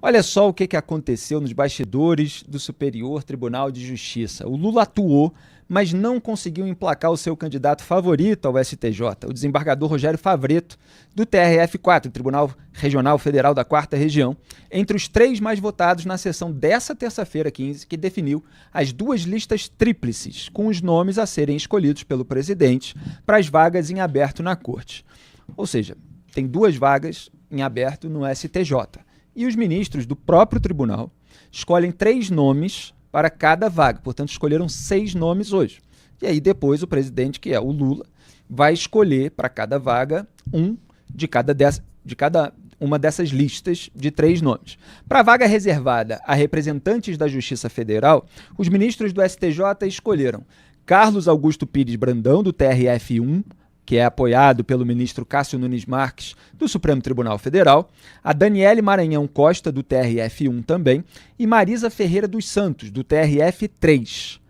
Olha só o que aconteceu nos bastidores do Superior Tribunal de Justiça. O Lula atuou, mas não conseguiu emplacar o seu candidato favorito ao STJ, o desembargador Rogério Favretto, do TRF4, Tribunal Regional Federal da 4ª Região, entre os 3 mais votados na sessão dessa terça-feira, 15, que definiu as 2 listas tríplices, com os nomes a serem escolhidos pelo presidente para as vagas em aberto na Corte. Ou seja, tem 2 vagas em aberto no STJ. E os ministros do próprio tribunal escolhem 3 nomes para cada vaga. Portanto, escolheram 6 nomes hoje. E aí depois o presidente, que é o Lula, vai escolher para cada vaga um de cada uma dessas listas de 3 nomes. Para a vaga reservada a representantes da Justiça Federal, os ministros do STJ escolheram Carlos Augusto Pires Brandão, do TRF1, que é apoiado pelo ministro Cássio Nunes Marques, do Supremo Tribunal Federal, a Daniele Maranhão Costa, do TRF1 também, e Marisa Ferreira dos Santos, do TRF3.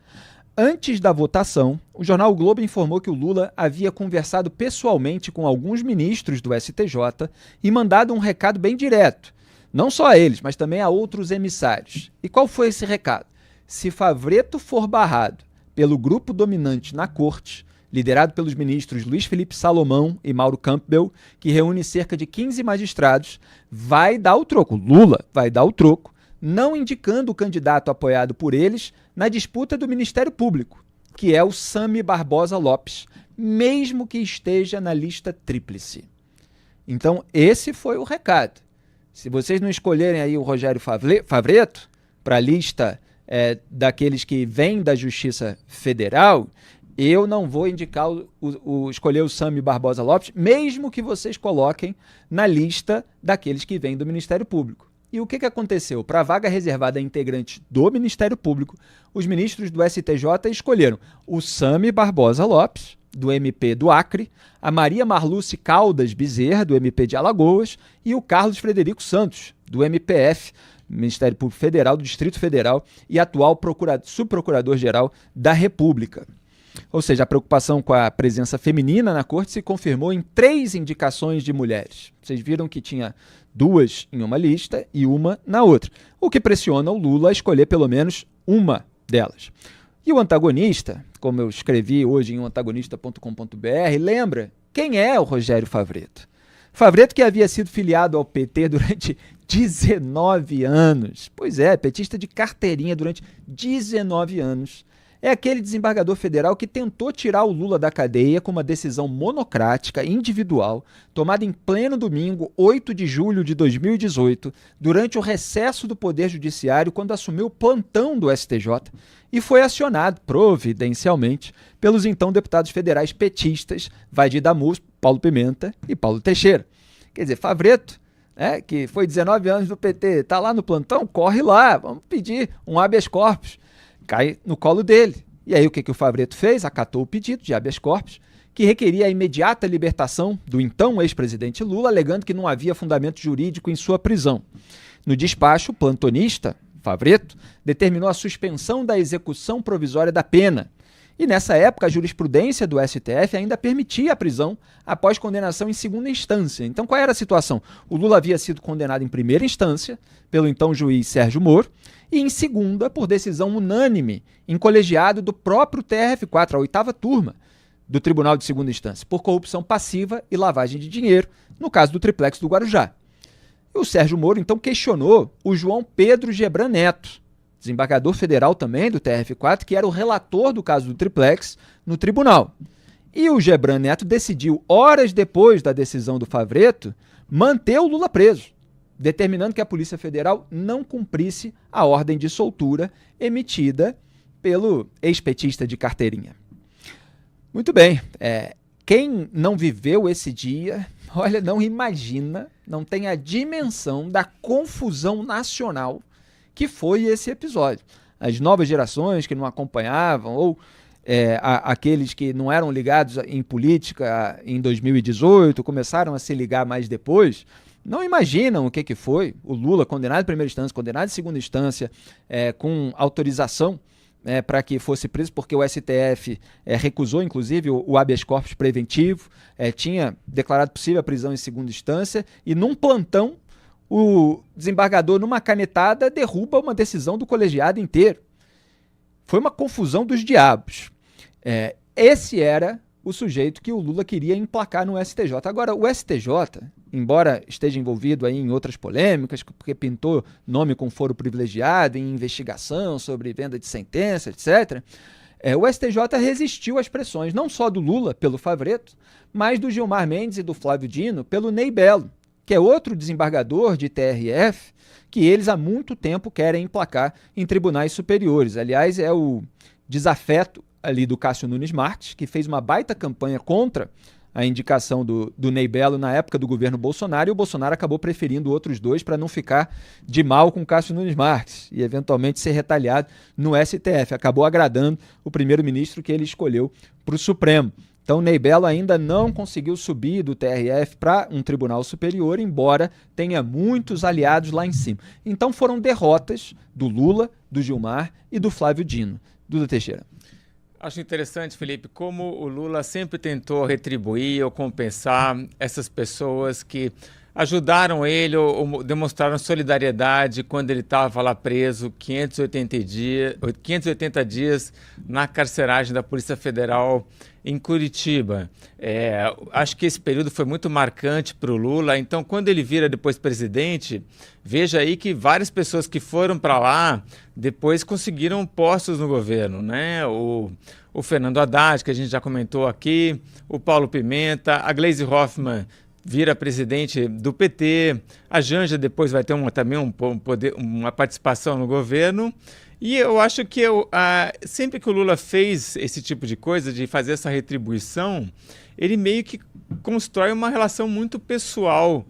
Antes da votação, o jornal o Globo informou que o Lula havia conversado pessoalmente com alguns ministros do STJ e mandado um recado bem direto, não só a eles, mas também a outros emissários. E qual foi esse recado? Se Favretto for barrado pelo grupo dominante na corte, liderado pelos ministros Luiz Felipe Salomão e Mauro Campbell, que reúne cerca de 15 magistrados, vai dar o troco. Lula vai dar o troco, não indicando o candidato apoiado por eles na disputa do Ministério Público, que é o Sami Barbosa Lopes, mesmo que esteja na lista tríplice. Então, esse foi o recado. Se vocês não escolherem aí o Rogério Favretto para a lista daqueles que vêm da Justiça Federal, eu não vou indicar escolher o Sami Barbosa Lopes, mesmo que vocês coloquem na lista daqueles que vêm do Ministério Público. E o que aconteceu? Para a vaga reservada a integrantes do Ministério Público, os ministros do STJ escolheram o Sami Barbosa Lopes, do MP do Acre, a Maria Marluce Caldas Bezerra, do MP de Alagoas, e o Carlos Frederico Santos, do MPF, Ministério Público Federal, do Distrito Federal, e atual subprocurador-geral da República. Ou seja, a preocupação com a presença feminina na corte se confirmou em 3 indicações de mulheres. Vocês viram que tinha 2 em uma lista e uma na outra, o que pressiona o Lula a escolher pelo menos uma delas. E o antagonista, como eu escrevi hoje em antagonista.com.br, lembra quem é o Rogério Favretto. Favretto, que havia sido filiado ao PT durante 19 anos. Pois é, petista de carteirinha durante 19 anos. É aquele desembargador federal que tentou tirar o Lula da cadeia com uma decisão monocrática, individual, tomada em pleno domingo, 8 de julho de 2018, durante o recesso do Poder Judiciário, quando assumiu o plantão do STJ, e foi acionado, providencialmente, pelos então deputados federais petistas Vadir Damus, Paulo Pimenta e Paulo Teixeira. Quer dizer, Favretto, que foi 19 anos do PT, está lá no plantão, corre lá, vamos pedir um habeas corpus. Cai no colo dele. E aí o que o Favretto fez? Acatou o pedido de habeas corpus, que requeria a imediata libertação do então ex-presidente Lula, alegando que não havia fundamento jurídico em sua prisão. No despacho, o plantonista, Favretto, determinou a suspensão da execução provisória da pena. E nessa época, a jurisprudência do STF ainda permitia a prisão após condenação em segunda instância. Então, qual era a situação? O Lula havia sido condenado em primeira instância pelo então juiz Sérgio Moro e em segunda por decisão unânime em colegiado do próprio TRF4, a 8ª turma do Tribunal de Segunda Instância, por corrupção passiva e lavagem de dinheiro, no caso do triplex do Guarujá. E o Sérgio Moro, então, questionou o João Pedro Gebran Neto, desembargador federal também do TRF4, que era o relator do caso do triplex no tribunal. E o Gebran Neto decidiu, horas depois da decisão do Favretto, manter o Lula preso, determinando que a Polícia Federal não cumprisse a ordem de soltura emitida pelo ex-petista de carteirinha. Muito bem, quem não viveu esse dia, olha, não imagina, não tem a dimensão da confusão nacional que foi esse episódio. As novas gerações que não acompanhavam, ou aqueles que não eram ligados em política em 2018, começaram a se ligar mais depois, não imaginam o que foi o Lula condenado em primeira instância, condenado em segunda instância, com autorização para que fosse preso, porque o STF recusou, inclusive, o habeas corpus preventivo, tinha declarado possível a prisão em segunda instância, e num plantão, o desembargador, numa canetada, derruba uma decisão do colegiado inteiro. Foi uma confusão dos diabos. Esse era o sujeito que o Lula queria emplacar no STJ. Agora, o STJ, embora esteja envolvido aí em outras polêmicas, porque pintou nome com foro privilegiado em investigação sobre venda de sentença, etc., o STJ resistiu às pressões, não só do Lula, pelo Favretto, mas do Gilmar Mendes e do Flávio Dino, pelo Ney Bello, que é outro desembargador de TRF, que eles há muito tempo querem emplacar em tribunais superiores. Aliás, é o desafeto ali do Cássio Nunes Marques, que fez uma baita campanha contra a indicação do Ney Bello na época do governo Bolsonaro, e o Bolsonaro acabou preferindo outros dois para não ficar de mal com o Cássio Nunes Marques e eventualmente ser retaliado no STF. Acabou agradando o primeiro-ministro que ele escolheu para o Supremo. Então, Ney Bello ainda não conseguiu subir do TRF para um tribunal superior, embora tenha muitos aliados lá em cima. Então, foram derrotas do Lula, do Gilmar e do Flávio Dino. Duda Teixeira. Acho interessante, Felipe, como o Lula sempre tentou retribuir ou compensar essas pessoas que ajudaram ele ou demonstraram solidariedade quando ele estava lá preso 580 dias na carceragem da Polícia Federal em Curitiba. Acho que esse período foi muito marcante para o Lula. Então, quando ele vira depois presidente, veja aí que várias pessoas que foram para lá depois conseguiram postos no governo, né? O Fernando Haddad, que a gente já comentou aqui, o Paulo Pimenta, a Gleisi Hoffmann vira presidente do PT, a Janja depois vai ter também uma participação no governo. E eu acho que sempre que o Lula fez esse tipo de coisa, de fazer essa retribuição, ele meio que constrói uma relação muito pessoal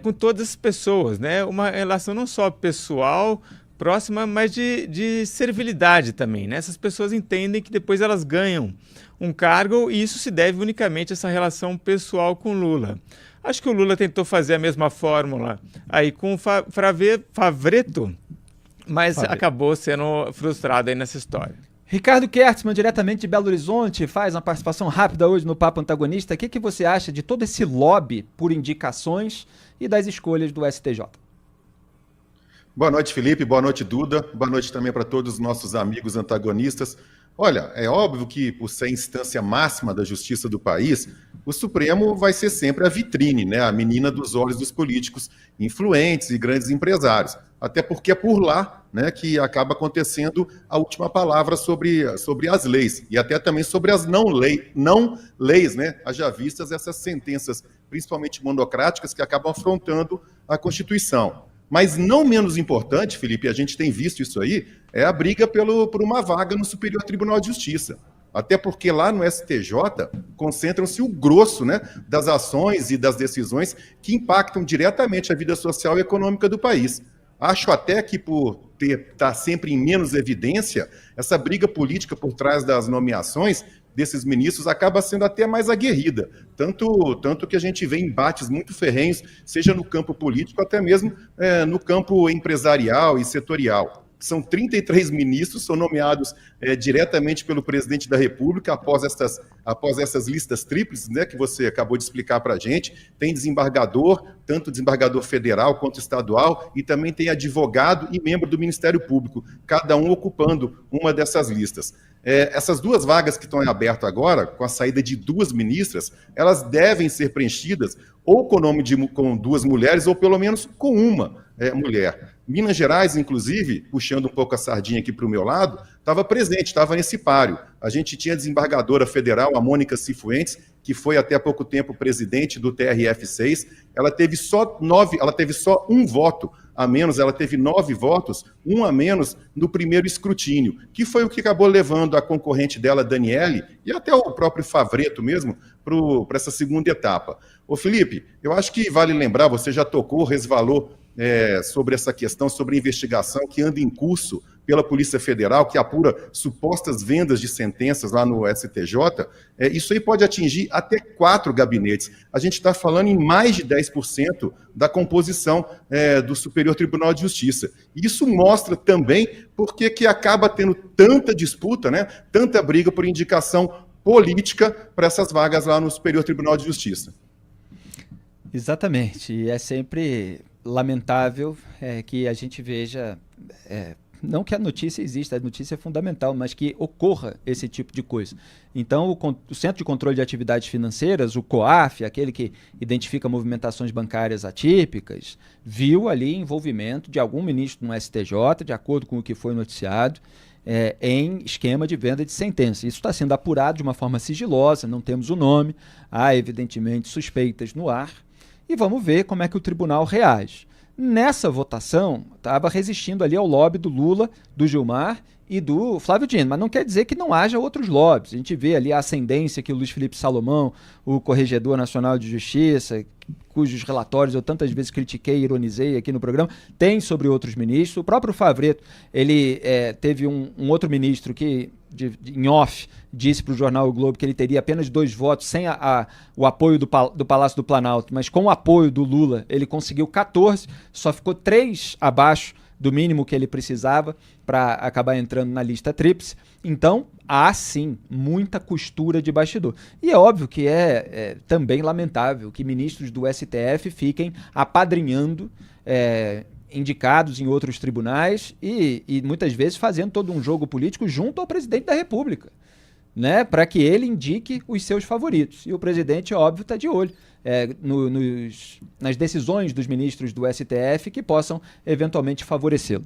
com todas as pessoas, né? Uma relação não só pessoal, próxima, mas de servilidade também, né? Essas pessoas entendem que depois elas ganham um cargo e isso se deve unicamente a essa relação pessoal com Lula. Acho que o Lula tentou fazer a mesma fórmula aí com o Favretto, mas acabou sendo frustrado aí nessa história. Ricardo Kertzmann, diretamente de Belo Horizonte, faz uma participação rápida hoje no Papo Antagonista. O que você acha de todo esse lobby por indicações e das escolhas do STJ? Boa noite, Felipe. Boa noite, Duda. Boa noite também para todos os nossos amigos antagonistas. Olha, é óbvio que, por ser a instância máxima da justiça do país, o Supremo vai ser sempre a vitrine, né? A menina dos olhos dos políticos influentes e grandes empresários. Até porque é por lá, né, que acaba acontecendo a última palavra sobre as leis e até também sobre as não leis, né? Haja vistas essas sentenças, principalmente monocráticas, que acabam afrontando a Constituição. Mas não menos importante, Felipe, a gente tem visto isso aí, é a briga por uma vaga no Superior Tribunal de Justiça. Até porque lá no STJ concentram-se o grosso, né, das ações e das decisões que impactam diretamente a vida social e econômica do país. Acho até que por estar sempre em menos evidência, essa briga política por trás das nomeações desses ministros acaba sendo até mais aguerrida, tanto que a gente vê embates muito ferrenhos, seja no campo político, até mesmo no campo empresarial e setorial. São 33 ministros, são nomeados diretamente pelo presidente da República após essas listas tríplices, né, que você acabou de explicar para a gente. Tem desembargador, tanto desembargador federal quanto estadual, e também tem advogado e membro do Ministério Público, cada um ocupando uma dessas listas. Essas duas vagas que estão em aberto agora, com a saída de duas ministras, elas devem ser preenchidas ou com duas mulheres ou pelo menos com uma mulher. Minas Gerais, inclusive, puxando um pouco a sardinha aqui para o meu lado, estava presente, estava nesse páreo. A gente tinha a desembargadora federal, a Mônica Cifuentes, que foi até há pouco tempo presidente do TRF6. Ela teve só um voto a menos, ela teve 9 votos, um a menos no primeiro escrutínio, que foi o que acabou levando a concorrente dela, Daniele, e até o próprio Favretto mesmo, para essa segunda etapa. Ô Felipe, eu acho que vale lembrar, você já tocou, resvalou sobre essa questão, sobre a investigação que anda em curso pela Polícia Federal, que apura supostas vendas de sentenças lá no STJ, isso aí pode atingir até 4 gabinetes. A gente está falando em mais de 10% da composição do Superior Tribunal de Justiça. Isso mostra também porque que acaba tendo tanta disputa, né, tanta briga por indicação política para essas vagas lá no Superior Tribunal de Justiça. Exatamente, e é sempre lamentável que a gente veja, não que a notícia exista, a notícia é fundamental, mas que ocorra esse tipo de coisa. Então, o Centro de Controle de Atividades Financeiras, o COAF, aquele que identifica movimentações bancárias atípicas, viu ali envolvimento de algum ministro no STJ, de acordo com o que foi noticiado, em esquema de venda de sentença. Isso está sendo apurado de uma forma sigilosa, não temos o nome, há evidentemente suspeitas no ar, e vamos ver como é que o tribunal reage. Nessa votação, estava resistindo ali ao lobby do Lula, do Gilmar e do Flávio Dino, mas não quer dizer que não haja outros lobbies. A gente vê ali a ascendência que o Luiz Felipe Salomão, o Corregedor Nacional de Justiça, cujos relatórios eu tantas vezes critiquei e ironizei aqui no programa, tem sobre outros ministros. O próprio Favretto, ele teve um outro ministro que, em off, disse para o jornal O Globo que ele teria apenas 2 votos sem o apoio do Palácio do Planalto, mas com o apoio do Lula ele conseguiu 14, só ficou 3 abaixo do mínimo que ele precisava para acabar entrando na lista tríplice. Então, há sim muita costura de bastidor. E é óbvio que é também lamentável que ministros do STF fiquem apadrinhando indicados em outros tribunais e muitas vezes fazendo todo um jogo político junto ao presidente da República, né, para que ele indique os seus favoritos. E o presidente, óbvio, está de olho nas decisões dos ministros do STF que possam eventualmente favorecê-lo.